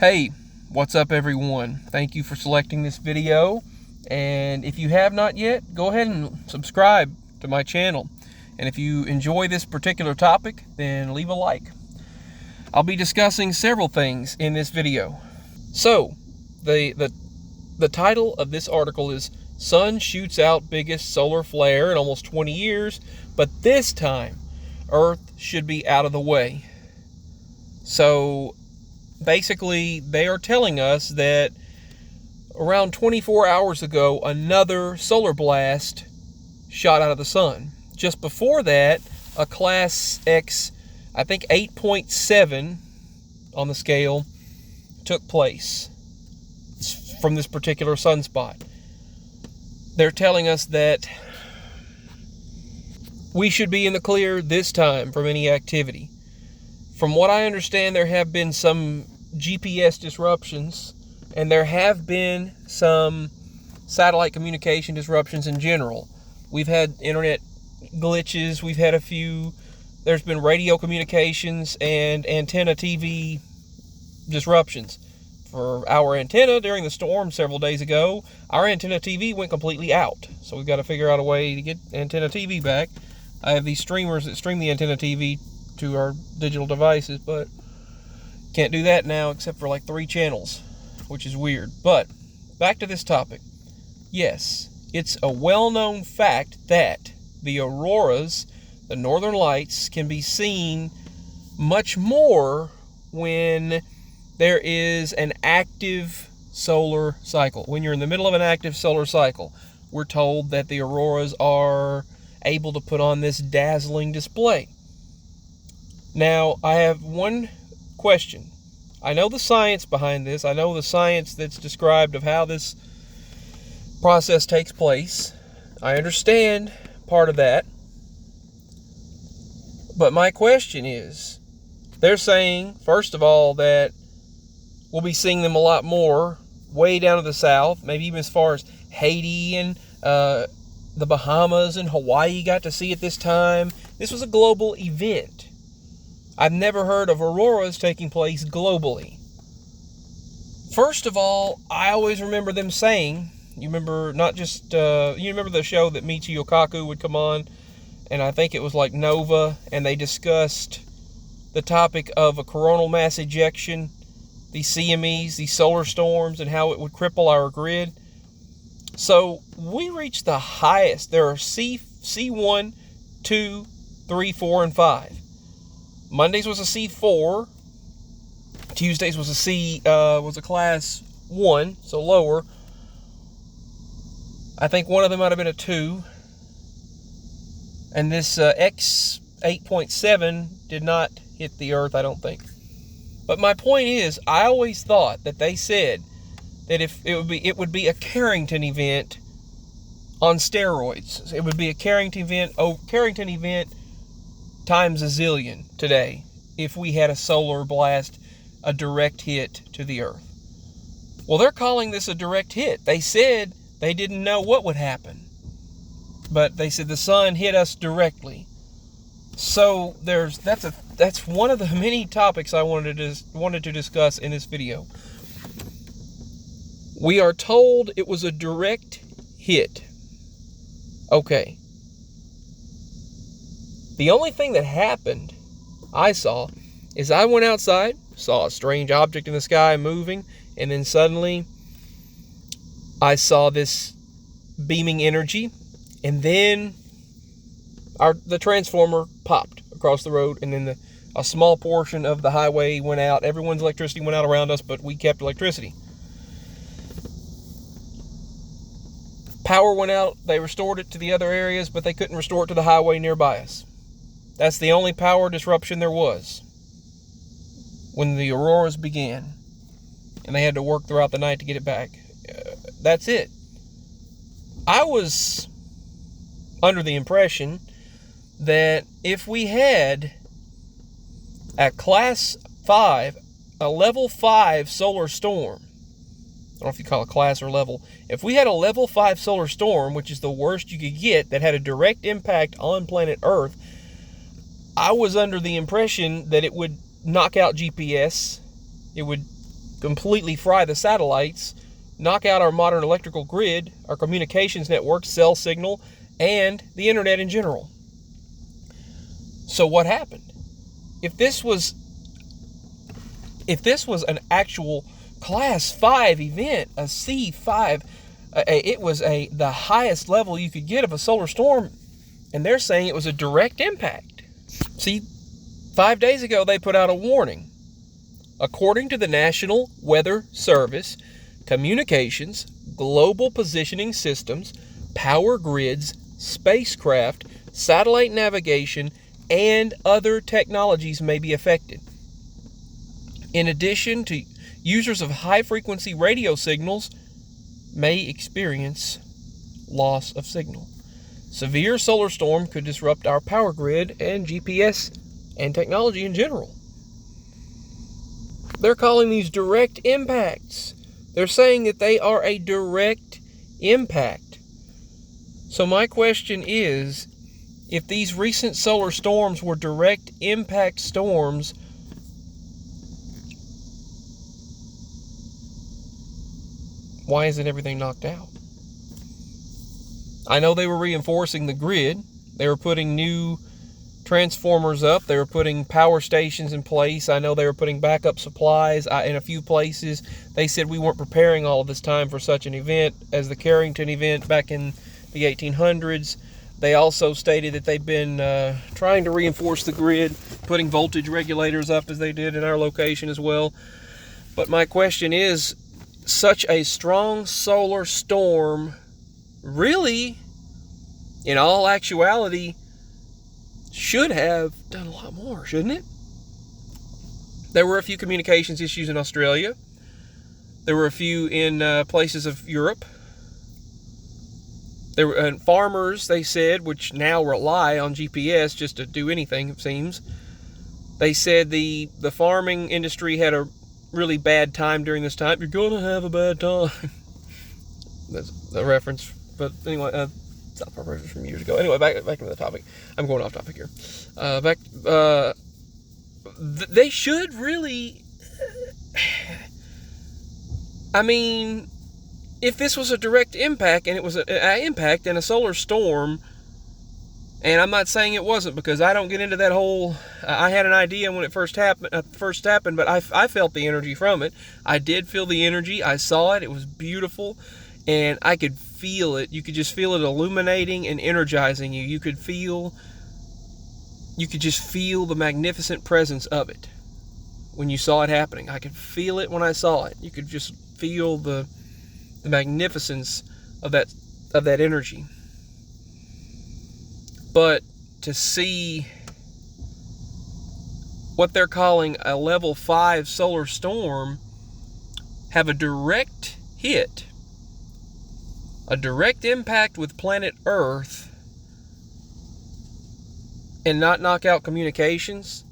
Hey, what's up everyone? Thank you for selecting this video, and if you have not yet, go ahead and subscribe to my channel. And if you enjoy this particular topic, then leave a like. I'll be discussing several things in this video. So, the title of this article is Sun Shoots Out Biggest Solar Flare in Almost 20 Years, but this time Earth should be out of the way. So basically, they are telling us that around 24 hours ago, another solar blast shot out of the sun. Just before that, a Class X, I think 8.7 on the scale, took place from this particular sunspot. They're telling us that we should be in the clear this time from any activity. From what I understand, there have been some GPS disruptions, and there have been some satellite communication disruptions in general. We've had internet glitches, we've had a few, there's been radio communications and antenna TV disruptions. For our antenna during the storm several days ago, our antenna TV went completely out. So we've got to figure out a way to get antenna TV back. I have these streamers that stream the antenna TV to our digital devices, but can't do that now except for like 3 channels, which is weird. But back to this topic. Yes, it's a well-known fact that the auroras, the northern lights, can be seen much more when there is an active solar cycle. When you're in the middle of an active solar cycle, we're told that the auroras are able to put on this dazzling display. Now, I have one question. I know the science behind this. I know the science that's described of how this process takes place. I understand part of that. But my question is, they're saying, first of all, that we'll be seeing them a lot more way down to the south, maybe even as far as Haiti and the Bahamas and Hawaii got to see it this time. This was a global event. I've never heard of auroras taking place globally. First of all, I always remember them saying, you remember you remember the show that Michio Kaku would come on, and I think it was like Nova, and they discussed the topic of a coronal mass ejection, these CMEs, these solar storms, and how it would cripple our grid. So we reached the highest. There are C1, 2, 3, 4, and 5. Mondays was a C4. Tuesdays was a class 1, so lower. I think one of them might have been a 2. And this X 8.7 did not hit the Earth, I don't think. But my point is, I always thought that they said that if it would be a Carrington event on steroids. It would be a Carrington event times a zillion today if we had a solar blast, a direct hit to the Earth. Well, they're calling this a direct hit. They said they didn't know what would happen, but they said the sun hit us directly. So that's one of the many topics I wanted to discuss in this video. We are told it was a direct hit. Okay. The only thing that happened, I saw, is I went outside, saw a strange object in the sky moving, and then suddenly I saw this beaming energy, and then the transformer popped across the road, and then a small portion of the highway went out. Everyone's electricity went out around us, but we kept electricity. Power went out, they restored it to the other areas, but they couldn't restore it to the highway nearby us. That's the only power disruption there was when the auroras began, and they had to work throughout the night to get it back. That's it. I was under the impression that if we had a class 5, a level 5 solar storm, I don't know if you call it class or level, if we had a level 5 solar storm, which is the worst you could get, that had a direct impact on planet Earth, I was under the impression that it would knock out GPS, it would completely fry the satellites, knock out our modern electrical grid, our communications network, cell signal, and the internet in general. So what happened? If this was an actual Class 5 event, a C5, it was the highest level you could get of a solar storm, and they're saying it was a direct impact. See, 5 days ago they put out a warning. According to the National Weather Service, communications, global positioning systems, power grids, spacecraft, satellite navigation, and other technologies may be affected. In addition to users of high-frequency radio signals may experience loss of signal. Severe solar storm could disrupt our power grid and GPS and technology in general. They're calling these direct impacts. They're saying that they are a direct impact. So my question is, if these recent solar storms were direct impact storms, why isn't everything knocked out? I know they were reinforcing the grid. They were putting new transformers up. They were putting power stations in place. I know they were putting backup supplies in a few places. They said we weren't preparing all of this time for such an event as the Carrington event back in the 1800s. They also stated that they've been trying to reinforce the grid, putting voltage regulators up as they did in our location as well. But my question is, such a strong solar storm really, in all actuality, should have done a lot more, shouldn't it? There were a few communications issues in Australia. There were a few in places of Europe. There were farmers, they said, which now rely on GPS just to do anything, it seems. They said the farming industry had a really bad time during this time. You're going to have a bad time. That's a reference. But anyway, it's not a reference from years ago. Anyway, back into the topic. I'm going off topic here. They should really... I mean, if this was a direct impact, and it was an impact and a solar storm, and I'm not saying it wasn't, because I don't get into that whole... I had an idea when it first happened, but I felt the energy from it. I did feel the energy. I saw it. It was beautiful, and I could feel it. You could just feel it illuminating and energizing you. You could just feel the magnificent presence of it when you saw it happening. I could feel it when I saw it. You could just feel the magnificence of that energy. But to see what they're calling a level 5 solar storm have a direct hit, a direct impact with planet Earth, and not knock out communications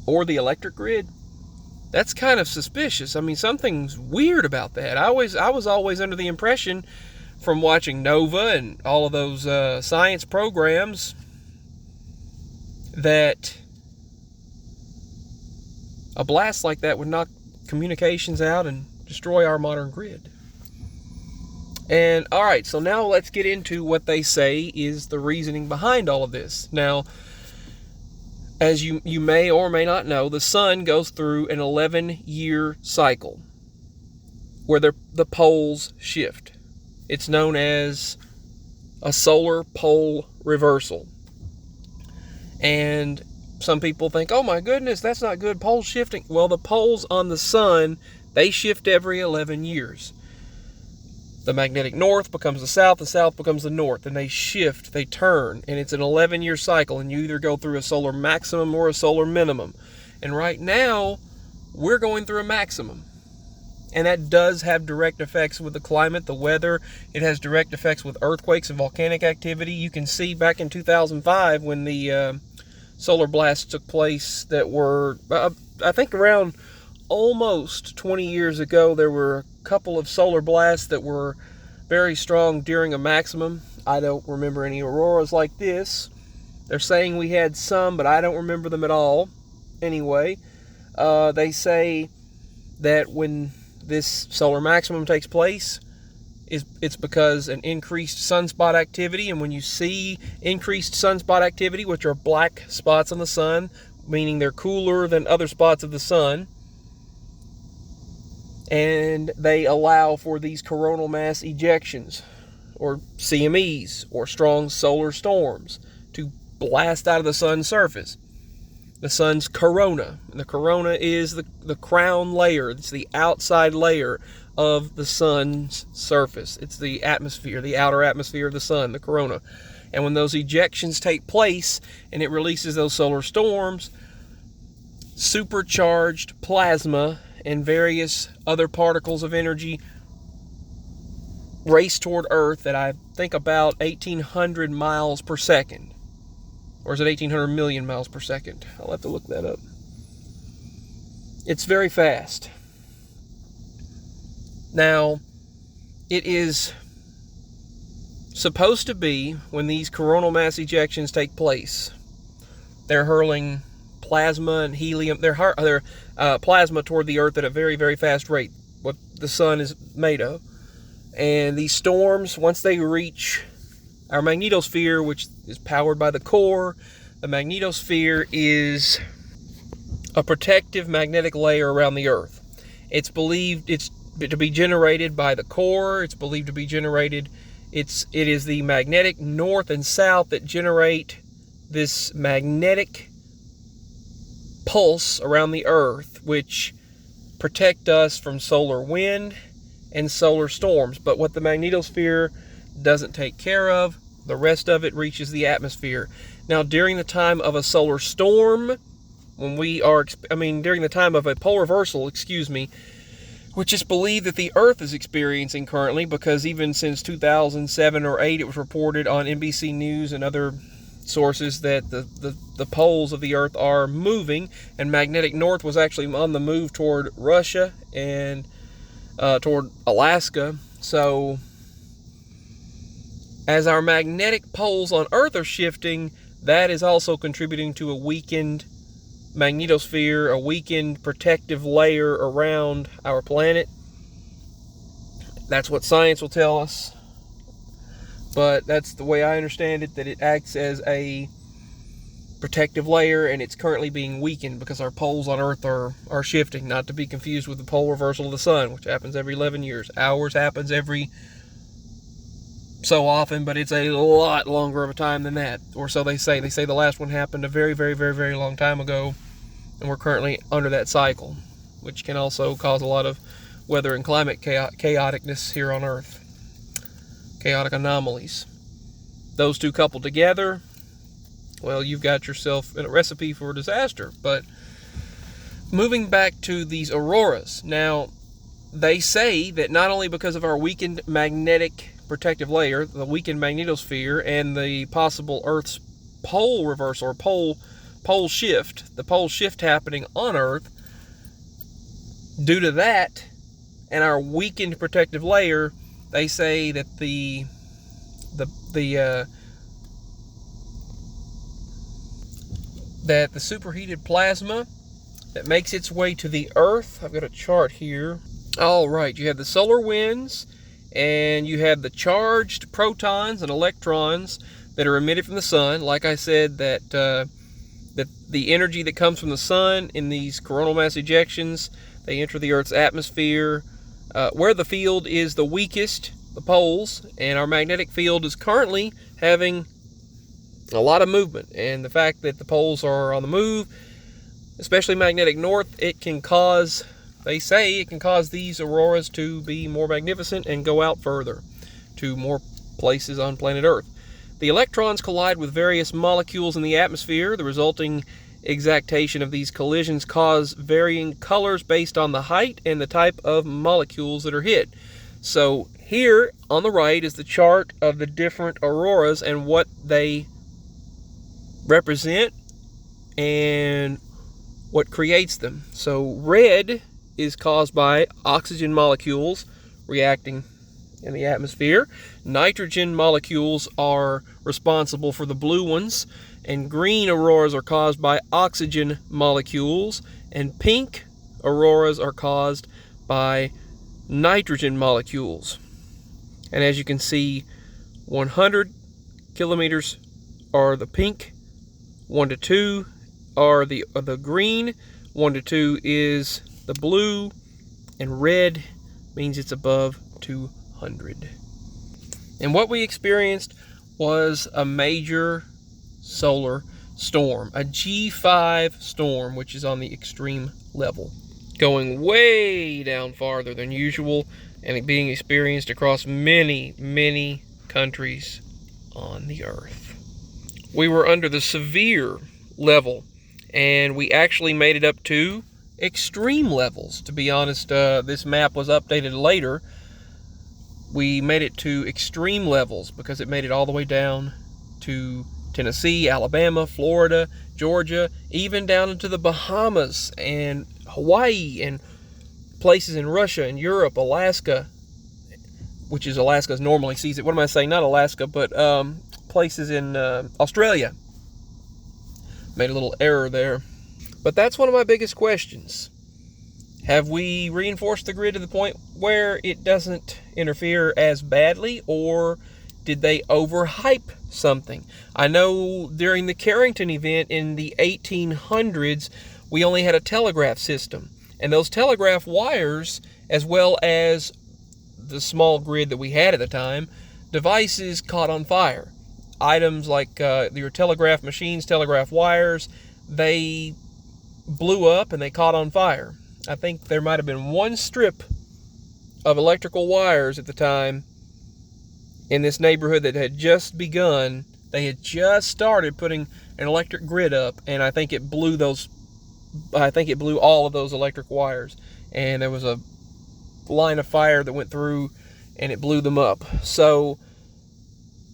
or the electric grid, that's kind of suspicious. I mean, something's weird about that. I was always under the impression, from watching Nova and all of those science programs, that a blast like that would knock communications out and destroy our modern grid. And all right, so now let's get into what they say is the reasoning behind all of this. Now, as you may or may not know, the sun goes through an 11-year cycle where the poles shift. It's known as a solar pole reversal. And some people think, oh my goodness, that's not good, pole shifting. Well, the poles on the sun, they shift every 11 years. The magnetic north becomes the south becomes the north, and they shift, they turn, and it's an 11-year cycle, and you either go through a solar maximum or a solar minimum. And right now, we're going through a maximum. And that does have direct effects with the climate, the weather. It has direct effects with earthquakes and volcanic activity. You can see back in 2005 when the solar blasts took place that were, I think around almost 20 years ago, there were a couple of solar blasts that were very strong during a maximum. I don't remember any auroras like this. They're saying we had some, but I don't remember them at all. Anyway, they say that when this solar maximum takes place, it's because an increased sunspot activity, and when you see increased sunspot activity, which are black spots on the sun, meaning they're cooler than other spots of the sun, and they allow for these coronal mass ejections, or CMEs, or strong solar storms, to blast out of the sun's surface. The sun's corona. And the corona is the crown layer. It's the outside layer of the sun's surface. It's the atmosphere, the outer atmosphere of the sun, the corona. And when those ejections take place and it releases those solar storms, supercharged plasma and various other particles of energy race toward Earth at, I think, about 1,800 miles per second. Or is it 1,800 million miles per second? I'll have to look that up. It's very fast. Now, it is supposed to be, when these coronal mass ejections take place, they're hurling plasma and helium, they're plasma toward the Earth at a very, very fast rate, what the sun is made of. And these storms, once they reach our magnetosphere, which is powered by the core, the magnetosphere is a protective magnetic layer around the Earth. It's believed to be generated by the core. It's believed to be generated. It is the magnetic north and south that generate this magnetic pulse around the Earth, which protect us from solar wind and solar storms. But what the magnetosphere doesn't take care of, the rest of it reaches the atmosphere. Now, during the time of a solar storm, during the time of a pole reversal, which is believed that the Earth is experiencing currently, because even since 2007 or 8, it was reported on NBC News and other sources that the poles of the Earth are moving, and magnetic north was actually on the move toward Russia and toward Alaska. So, as our magnetic poles on Earth are shifting, that is also contributing to a weakened magnetosphere, a weakened protective layer around our planet. That's what science will tell us. But that's the way I understand it, that it acts as a protective layer, and it's currently being weakened because our poles on Earth are shifting, not to be confused with the pole reversal of the sun, which happens every 11 years. Ours happens every so often, but it's a lot longer of a time than that, or so they say. They say the last one happened a very, very, very, very long time ago, and we're currently under that cycle, which can also cause a lot of weather and climate chaoticness here on Earth. Chaotic anomalies. Those two coupled together, well, you've got yourself a recipe for disaster. But moving back to these auroras, now they say that not only because of our weakened magnetic protective layer, the weakened magnetosphere, and the possible Earth's pole reversal or pole shift, the pole shift happening on Earth, due to that and our weakened protective layer, they say that the superheated plasma that makes its way to the Earth, I've got a chart here. All right, you have the solar winds, and you have the charged protons and electrons that are emitted from the sun. Like I said, that the energy that comes from the sun in these coronal mass ejections, they enter the Earth's atmosphere, where the field is the weakest, the poles, and our magnetic field is currently having a lot of movement. And the fact that the poles are on the move, especially magnetic north, they say it can cause these auroras to be more magnificent and go out further to more places on planet Earth. The electrons collide with various molecules in the atmosphere. The resulting exactation of these collisions cause varying colors based on the height and the type of molecules that are hit. So here on the right is the chart of the different auroras and what they represent and what creates them. So red is caused by oxygen molecules reacting in the atmosphere. Nitrogen molecules are responsible for the blue ones, and green auroras are caused by oxygen molecules, and pink auroras are caused by nitrogen molecules. And as you can see, 100 kilometers are the pink, 1 to 2 are the green, 1 to 2 is the blue, and red means it's above 200. And what we experienced was a major solar storm, a G5 storm, which is on the extreme level, going way down farther than usual and being experienced across many, many countries on the earth. We were under the severe level, and we actually made it up to extreme levels. To be honest, this map was updated later. We made it to extreme levels because it made it all the way down to Tennessee, Alabama, Florida, Georgia, even down into the Bahamas and Hawaii and places in Russia and Europe, Alaska, which is Alaska's normally sees it. What am I saying? Not Alaska, but places in Australia. Made a little error there. But that's one of my biggest questions. Have we reinforced the grid to the point where it doesn't interfere as badly, or did they overhype something? I know during the Carrington event in the 1800s, we only had a telegraph system. And those telegraph wires, as well as the small grid that we had at the time, devices caught on fire. Items like your telegraph machines, telegraph wires, they blew up and they caught on fire. I think there might have been one strip of electrical wires at the time in this neighborhood that had just begun. They had just started putting an electric grid up, and I think it blew all of those electric wires, and there was a line of fire that went through and it blew them up. So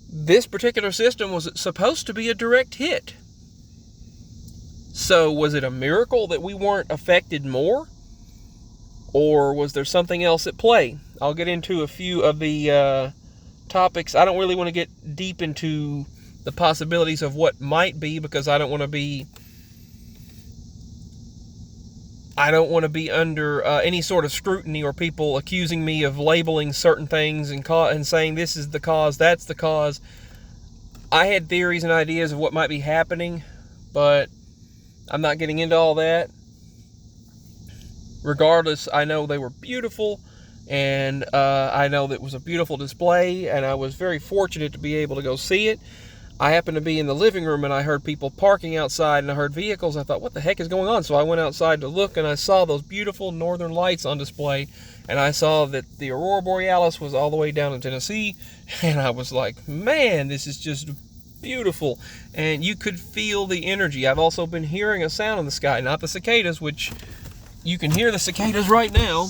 this particular system was supposed to be a direct hit. So was it a miracle that we weren't affected more? Or was there something else at play? I'll get into a few of the topics. I don't really want to get deep into the possibilities of what might be, because I don't want to be under any sort of scrutiny or people accusing me of labeling certain things and saying this is the cause, that's the cause. I had theories and ideas of what might be happening, but I'm not getting into all that. Regardless, I know they were beautiful, and I know that it was a beautiful display, and I was very fortunate to be able to go see it. I happened to be in the living room, and I heard people parking outside, and I heard vehicles. I thought, what the heck is going on? So I went outside to look, and I saw those beautiful northern lights on display, and I saw that the Aurora Borealis was all the way down in Tennessee, and I was like, man, this is just beautiful. And you could feel the energy. I've also been hearing a sound in the sky, not the cicadas, which you can hear the cicadas right now.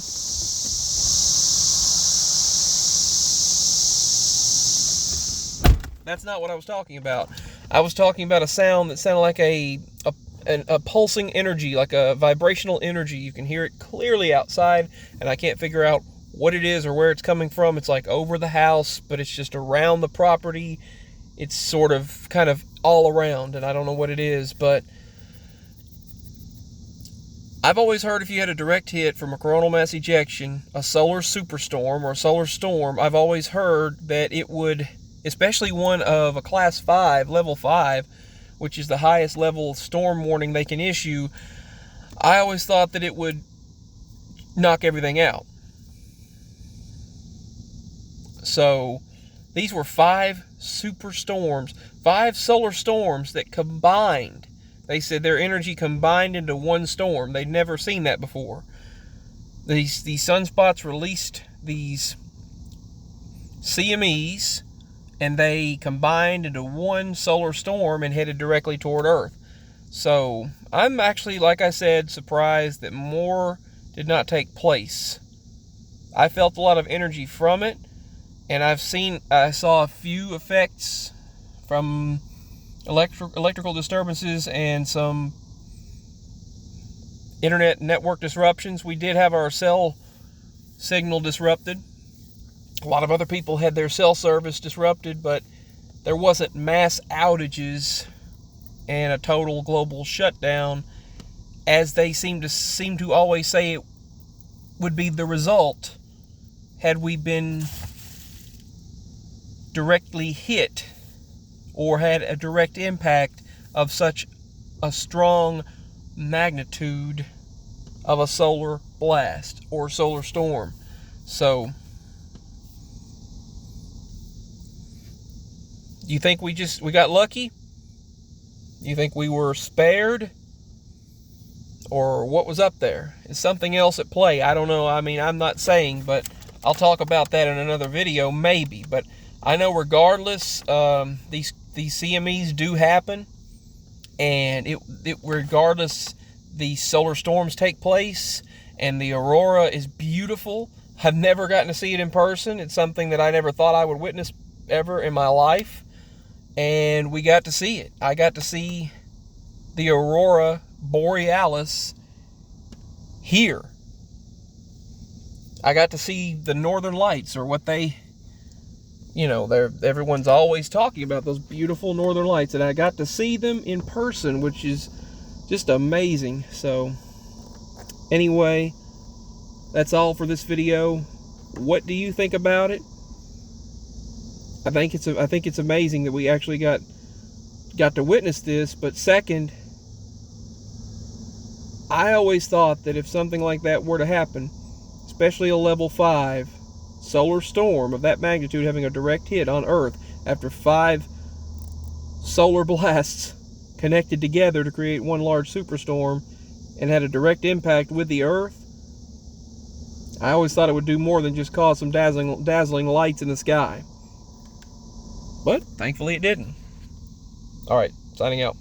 That's not what I was talking about. I was talking about a sound that sounded like a pulsing energy, like a vibrational energy. You can hear it clearly outside, and I can't figure out what it is or where it's coming from. It's like over the house, but it's just around the property. It's sort of kind of all around, and I don't know what it is, but I've always heard if you had a direct hit from a coronal mass ejection, a solar superstorm or a solar storm, I've always heard that it would, especially one of a class 5, level 5, which is the highest level storm warning they can issue, I always thought that it would knock everything out. So these were 5 superstorms, 5 solar storms that combined. They said their energy combined into one storm. They'd never seen that before. These sunspots released these CMEs, and they combined into one solar storm and headed directly toward Earth. So I'm actually, like I said, surprised that more did not take place. I felt a lot of energy from it, and I saw a few effects from electrical disturbances and some internet network disruptions. We did have our cell signal disrupted. A lot of other people had their cell service disrupted, but there wasn't mass outages and a total global shutdown as they seem to always say it would be the result had we been directly hit or had a direct impact of such a strong magnitude of a solar blast or solar storm. So, you think we got lucky? You think we were spared? Or what was up there? Is something else at play? I don't know. I mean, I'm not saying, but I'll talk about that in another video, maybe. But I know regardless, these CMEs do happen, and regardless, the solar storms take place, and the aurora is beautiful. I've never gotten to see it in person. It's something that I never thought I would witness ever in my life, and we got to see it. I got to see the aurora borealis here. I got to see the northern lights, or what they, everyone's always talking about those beautiful northern lights, and I got to see them in person, which is just amazing. So anyway, that's all for this video. What do you think about it? I think it's amazing that we actually got to witness this. But second, I always thought that if something like that were to happen, especially a level 5 solar storm of that magnitude having a direct hit on Earth after 5 solar blasts connected together to create one large superstorm and had a direct impact with the Earth, I always thought it would do more than just cause some dazzling lights in the sky. But thankfully it didn't. Alright, signing out.